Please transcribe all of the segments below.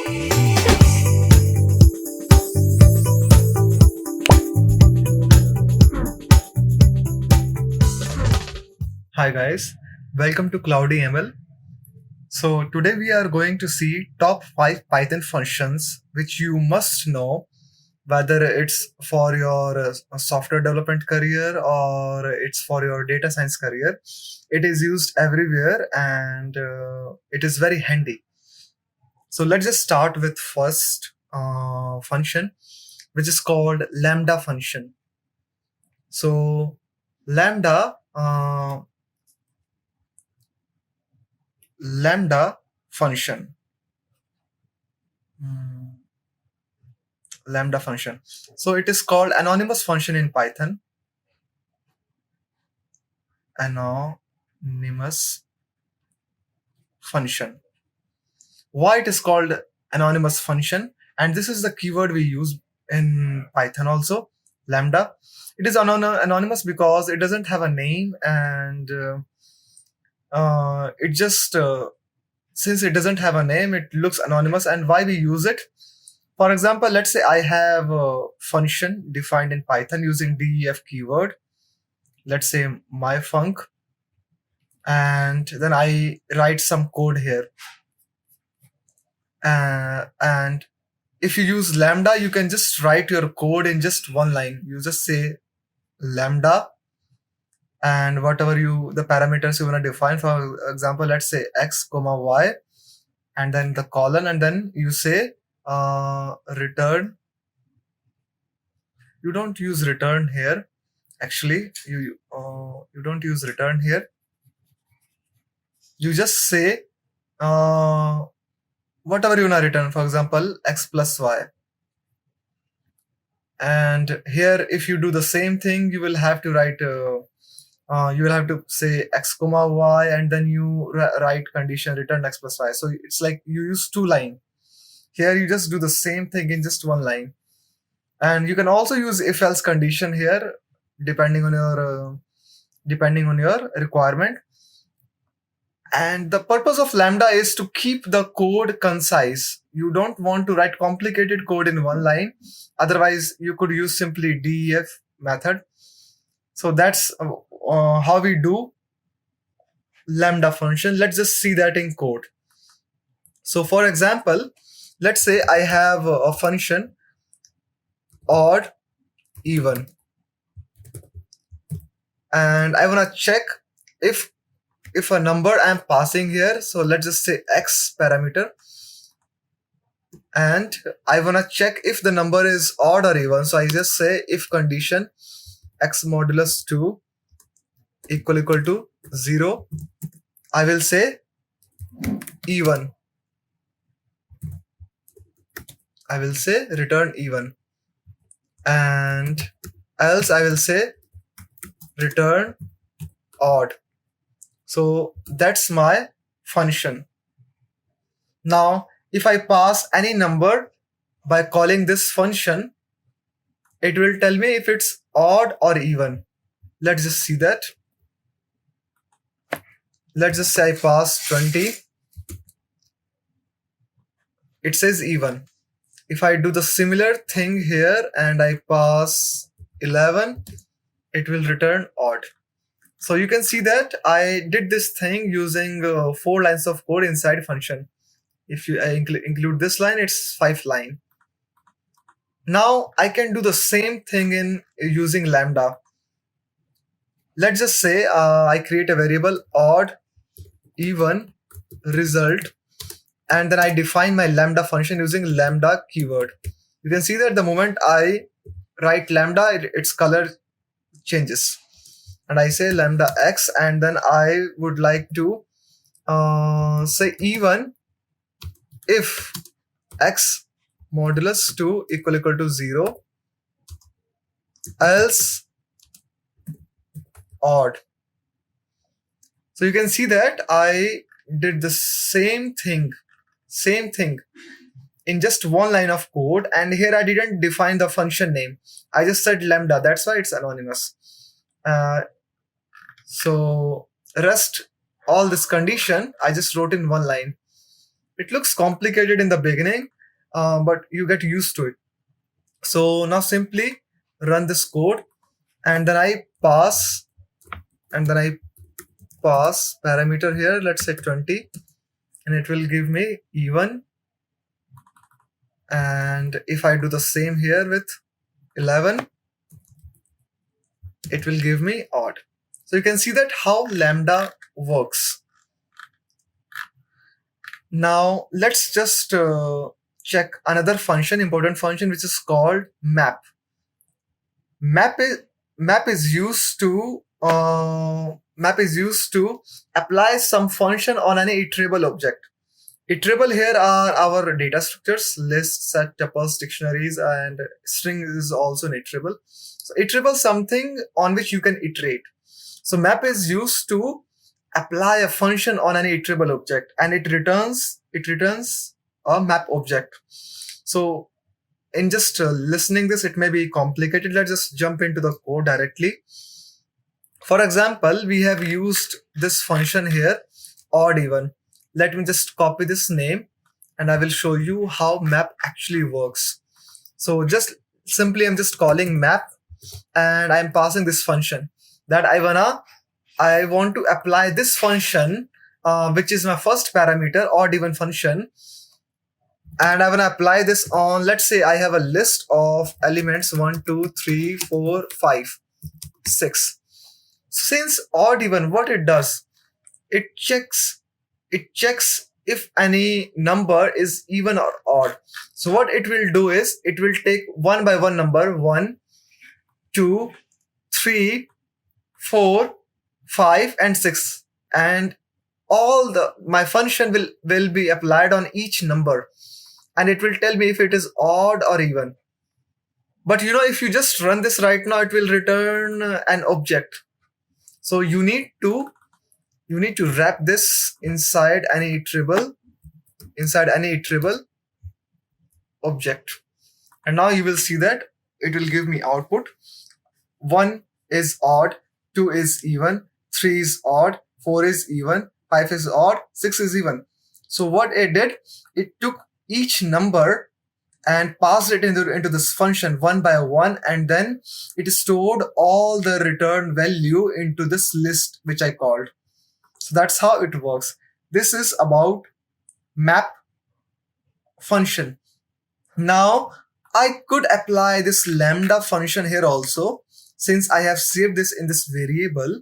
Hi guys, welcome to CloudyML. So today we are going to see top 5 Python functions which you must know, whether it's for your software development career or it's for your data science career. It is used everywhere and it is very handy. So let's just start with first function, which is called lambda function. So lambda function. Hmm, Lambda function. So it is called anonymous function in Python. Anonymous function. Why it is called anonymous function? And this is the keyword we use in Python also. Lambda. It is anonymous because it doesn't have a name, and it just since it doesn't have a name, it looks anonymous. And why we use it? For example, let's say I have a function defined in Python using def keyword. Let's say my func, and then I write some code here. And if you use lambda, you can just write your code in just one line. You just say lambda and whatever the parameters you want to define. For example, let's say x comma y, and then the colon, and then you say return. You don't use return here. Actually, you don't use return here. You just say whatever you want to return. For example, x plus y. And here, if you do the same thing, you will have to write. You will have to say x comma y, and then you write condition return x plus y. So it's like you use two lines. Here you just do the same thing in just one line. And you can also use if else condition here, depending on your requirement. And the purpose of lambda is to keep the code concise. You don't want to write complicated code in one line. Otherwise, you could use simply def method. So that's how we do lambda function. Let's just see that in code. So for example, let's say I have a function odd, even, and I want to check if a number I'm passing here. So let's just say x parameter, and I want to check if the number is odd or even. So I just say if condition x modulus 2 equal to 0, I will say even. I will say return even, and else I will say return odd. So that's my function. Now, if I pass any number by calling this function, it will tell me if it's odd or even. Let's just see that. Let's just say I pass 20. It says even. If I do the similar thing here and I pass 11, it will return odd. So you can see that I did this thing using 4 lines of code inside function. If you include this line, it's 5 lines. Now I can do the same thing in using lambda. Let's just say I create a variable odd, even, result, and then I define my lambda function using lambda keyword. You can see that the moment I write lambda, its color changes. And I say lambda x, and then I would like to say even if x modulus 2 equal to 0, else odd. So you can see that I did the same thing in just one line of code, and here I didn't define the function name. I just said lambda. That's why it's anonymous. So rest all this condition I just wrote in one line. It looks complicated in the beginning, but you get used to it. So now simply run this code, and then I pass parameter here, let's say 20, and it will give me even. And if I do the same here with 11, it will give me odd. So you can see that how lambda works. Now let's just check another function, important function, which is called map. Map is used to apply some function on an iterable object. Iterable here are our data structures: lists, set, tuples, dictionaries, and string is also an iterable. So iterable something on which you can iterate. So map is used to apply a function on an iterable object, and it returns a map object. So in just listening this, it may be complicated. Let's just jump into the code directly. For example, we have used this function here, odd even. Let me just copy this name, and I will show you how map actually works. So just simply I'm just calling map, and I'm passing this function that I want to apply this function, which is my first parameter, odd even function. And I want to apply this on, let's say I have a list of elements 1, 2, 3, 4, 5, 6. Since odd even, what it does, it checks if any number is even or odd. So what it will do is it will take one by one number, 1, 2, 3, 4, 5, and 6, and my function will be applied on each number, and it will tell me if it is odd or even. But if you just run this right now, it will return an object. So you need to wrap this inside any iterable object, and now you will see that it will give me output. 1 is odd, 2 is even, 3 is odd, 4 is even, 5 is odd, 6 is even. So what it did, it took each number and passed it into this function one by one, and then it stored all the return value into this list which I called. So that's how it works. This is about map function. Now I could apply this lambda function here also. Since I have saved this in this variable,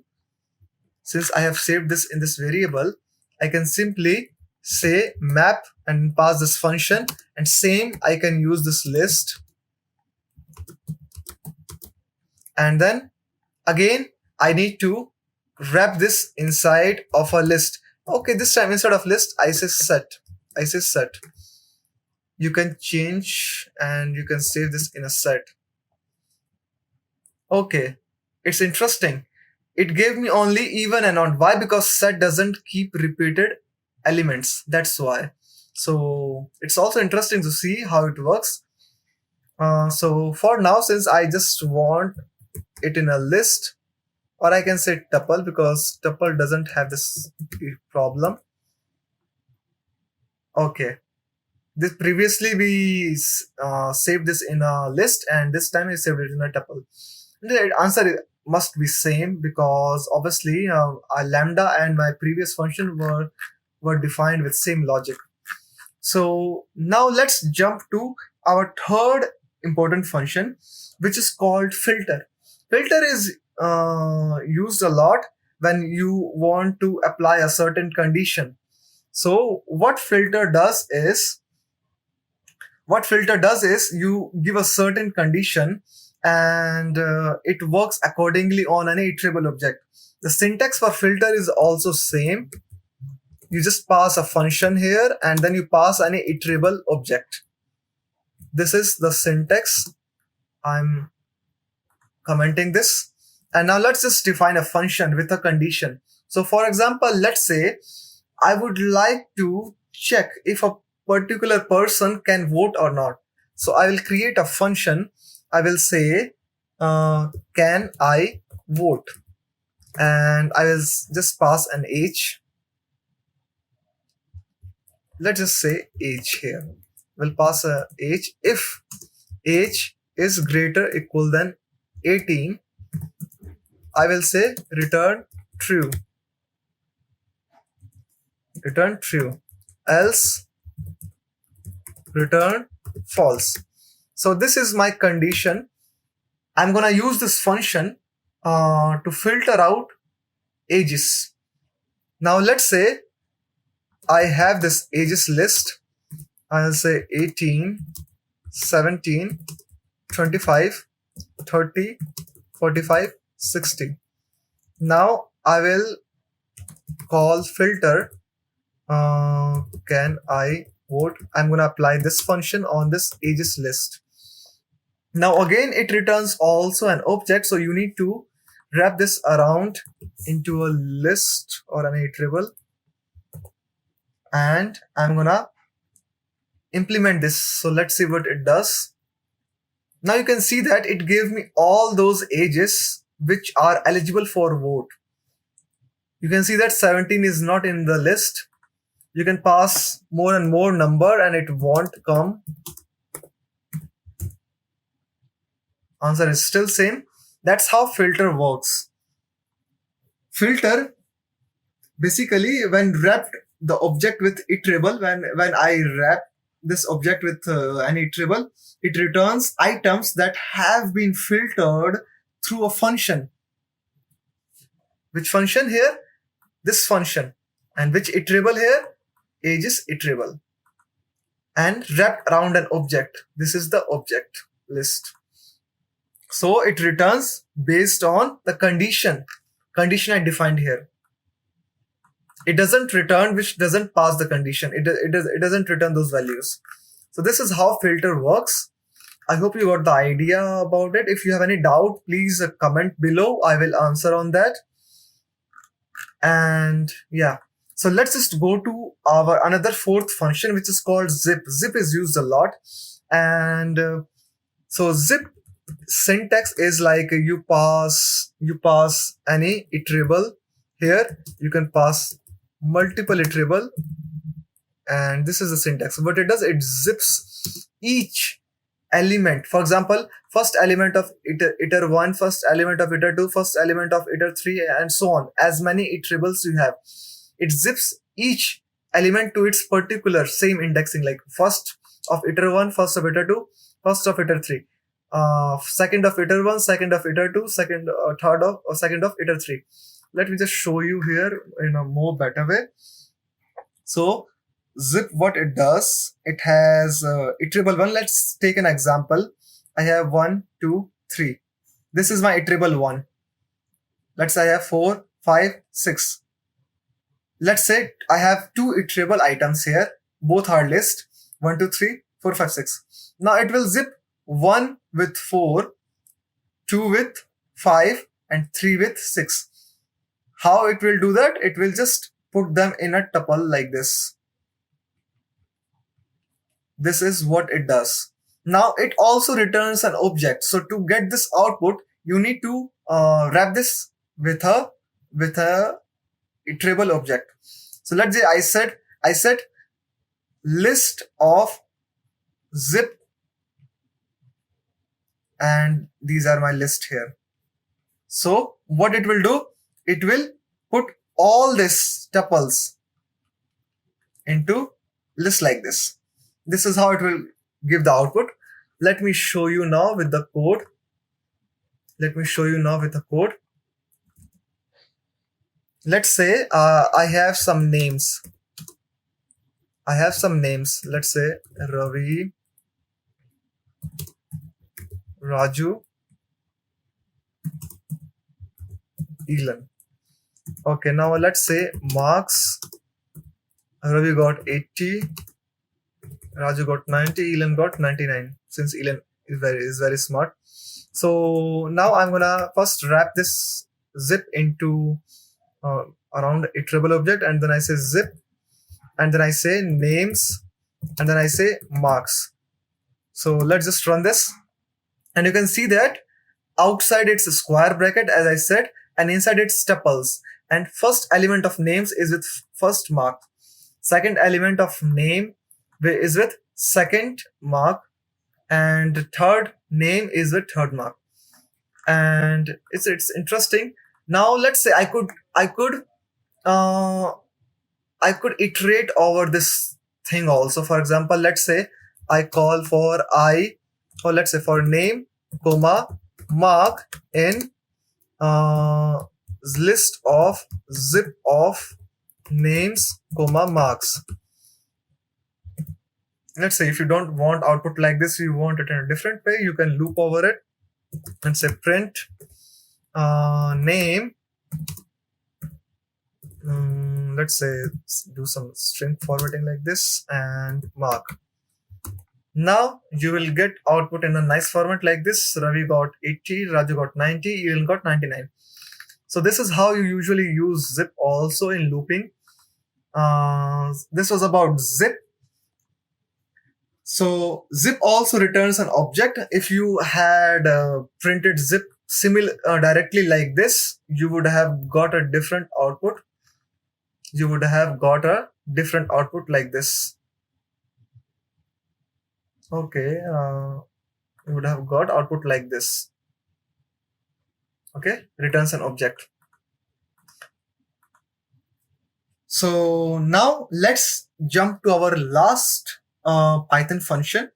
I can simply say map and pass this function, and same I can use this list, and then again I need to wrap this inside of a list. Okay, this time instead of list I say set. You can change and you can save this in a set. Okay, it's interesting. It gave me only even and odd. Why? Because set doesn't keep repeated elements. That's why. So it's also interesting to see how it works. So for now, since I just want it in a list, or I can say tuple, because tuple doesn't have this problem. Okay. This previously we saved this in a list, and this time we saved it in a tuple. The answer must be same, because obviously a lambda and my previous function were defined with same logic. So now let's jump to our third important function, which is called filter. Filter is used a lot when you want to apply a certain condition. So what filter does is you give a certain condition, and it works accordingly on an iterable object. The syntax for filter is also same. You just pass a function here, and then you pass an iterable object. This is the syntax. I'm commenting this. And now let's just define a function with a condition. So for example, let's say I would like to check if a particular person can vote or not. So I will create a function. I will say, can I vote? And I will just pass an age. Let's just say age here. will pass a age. If age is greater equal than 18, I will say return true. Return true. Else return false. So this is my condition. I'm gonna use this function to filter out ages. Now let's say I have this ages list. I'll say 18, 17, 25, 30, 45, 60. Now I will call filter. Can I vote? I'm gonna apply this function on this ages list. Now again it returns also an object, so you need to wrap this around into a list or an iterable, and I'm gonna implement this. So let's see what it does. Now you can see that it gave me all those ages which are eligible for vote. You can see that 17 is not in the list. You can pass more and more number and it won't come. Answer is still same. That's how filter works. Filter basically, when wrapped the object with iterable, when I wrap this object with an iterable, it returns items that have been filtered through a function. Which function here? This function. And which iterable here? Ages iterable. And wrapped around an object. This is the object list. So it returns based on the condition I defined here. It doesn't return which doesn't pass the condition. It doesn't return those values. So this is how filter works. I hope you got the idea about it. If you have any doubt, please comment below. I will answer on that. And yeah, so let's just go to our another fourth function, which is called zip. Zip is used a lot. And so zip syntax is like you pass any iterable. Here you can pass multiple iterable, and this is the syntax. What it does, it zips each element. For example, first element of iter 1, first element of iter 2, first element of iter 3, and so on. As many iterables you have, it zips each element to its particular same indexing, like first of iter 1, first of iter 2, first of iter 3, second of iter 1, second of iter 2, second third of or second of iter 3. Let me just show you here in a more better way. So zip, what it does, it has iterable 1. Let's take an example. I have 1, 2, 3. This is my iterable 1. Let's say I have 4, 5, 6. Let's say I have 2 iterable items here. Both are list 1, 2, 3, 4, 5, 6. Now it will zip 1 with 4, 2 with 5, and 3 with 6. How it will do that? It will just put them in a tuple like this. This is what it does. Now it also returns an object. So to get this output, you need to wrap this with a iterable object. So let's say I said list of zip, and these are my list here. So what it will do, it will put all these tuples into list like this. This is how it will give the output. Let me show you now with the code. Let's say I have some names. Let's say Ravi, Raju, Elan. Okay, now let's say marks. Ravi got 80, Raju got 90, Elan got 99. Since Elan is very smart. So now I'm gonna first wrap this zip into around iterable object, and then I say zip, and then I say names, and then I say marks. So let's just run this, and you can see that outside it's a square bracket, as I said, and inside it's tuples. And first element of names is with first mark, second element of name is with second mark, and third name is the third mark. And it's interesting. Now let's say uh, I could iterate over this thing also. For example, let's say I call for let's say for name, comma, mark in uh, list of zip of names, comma, marks. Let's say if you don't want output like this, you want it in a different way, you can loop over it and say print name. Let's say do some string formatting like this and mark. Now you will get output in a nice format like this. Ravi got 80, Raju got 90, Ian got 99. So this is how you usually use zip also in looping. This was about zip. So zip also returns an object. If you had printed zip directly like this, you would have got a different output. You would have got a different output like this. Okay, you would have got output like this. Okay, returns an object. So now let's jump to our last Python function,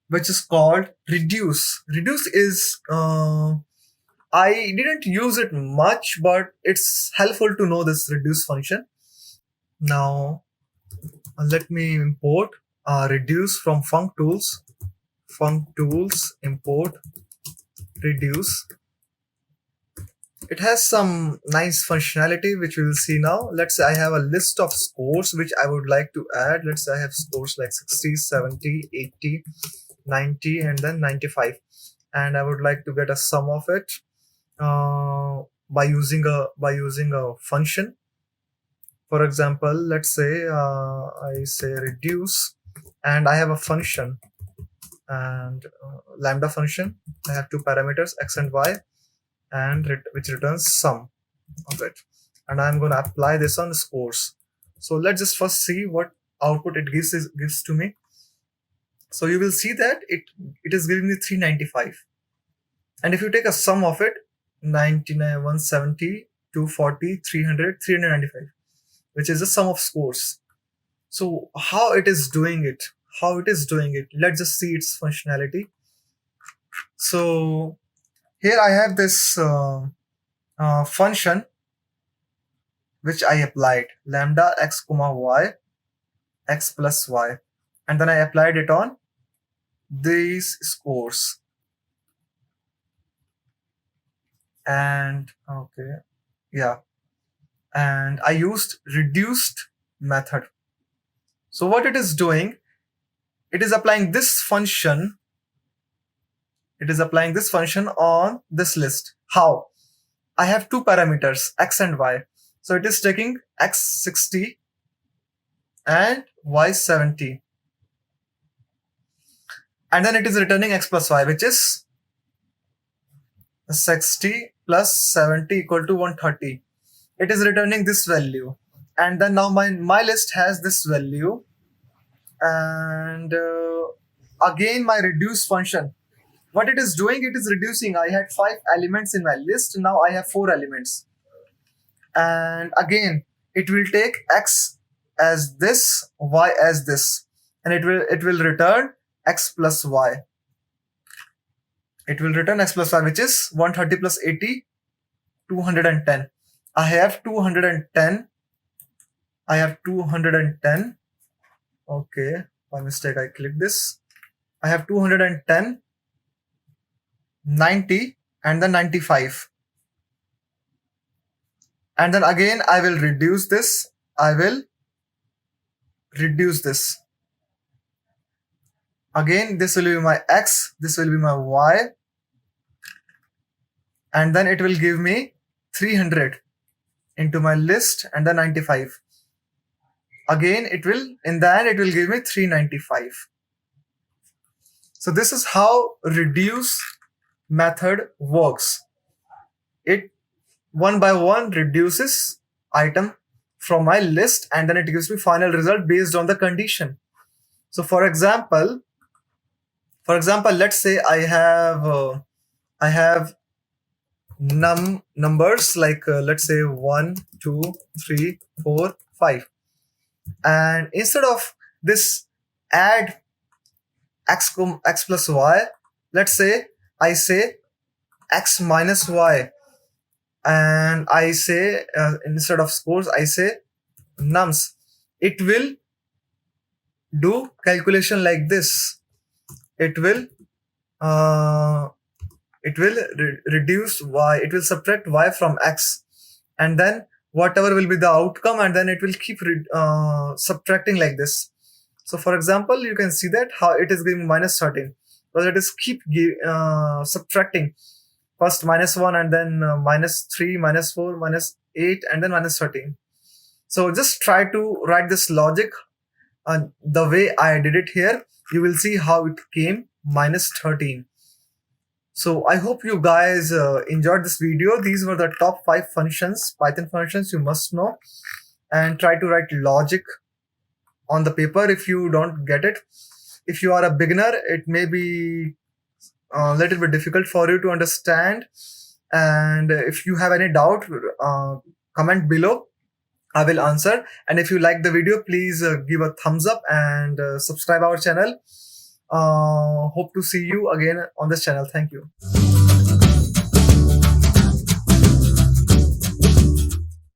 which is called reduce. Reduce is I didn't use it much, but it's helpful to know this reduce function. Now let me import reduce from functools. Functools import reduce. It has some nice functionality which we will see now. Let's say I have a list of scores which I would like to add. Let's say I have scores like 60, 70, 80, 90, and then 95. And I would like to get a sum of it by using a function. For example, let's say I say reduce, and I have a function and lambda function. I have two parameters x and y, and which returns sum of it, and I'm going to apply this on scores. So let's just first see what output it gives to me. So you will see that it is giving me 395, and if you take a sum of it, 99, 170, 240, 300, 395, which is the sum of scores. So how it is doing it, let's just see its functionality. So here I have this function which I applied, lambda x comma y, x plus y, and then I applied it on these scores. And okay, yeah, and I used reduced method. So what it is doing, it is applying this function. It is applying this function on this list. How? I have two parameters, x and y. So it is taking x 60 and y 70. And then it is returning x plus y, which is 60 plus 70 equal to 130. It is returning this value. And then now my list has this value. And again, my reduce function, what it is doing, it is reducing. I had 5 elements in my list. Now I have 4 elements. And again, it will take x as this, y as this, and it will return x plus y. It will return x plus y, which is 130 plus 80, 210. I have 210. Okay, by mistake I clicked this. I have 210, 90, and then 95. And then again, I will reduce this. Again, this will be my x, this will be my y. And then it will give me 300 into my list and then 95. Again, in the end, it will give me 395. So this is how reduce method works. It one by one reduces item from my list, and then it gives me final result based on the condition. So for example, let's say I have numbers like let's say 1, 2, 3, 4, 5, and instead of this add x plus y, let's say I say x minus y, and I say instead of scores I say nums. It will do calculation like this. It will uh, reduce y, it will subtract y from x, and then whatever will be the outcome, and then it will keep subtracting like this. So for example, you can see that how it is giving minus 13, because it is keep subtracting first minus 1, and then minus 3, minus 4, minus 8, and then minus 13. So just try to write this logic the way I did it here. You will see how it came minus 13. So I hope you guys enjoyed this video. These were the top 5 functions, Python functions you must know, and try to write logic on the paper if you don't get it. If you are a beginner, it may be a little bit difficult for you to understand. And if you have any doubt, comment below. I will answer. And if you like the video, please give a thumbs up and subscribe our channel. Hope to see you again on this channel. Thank you.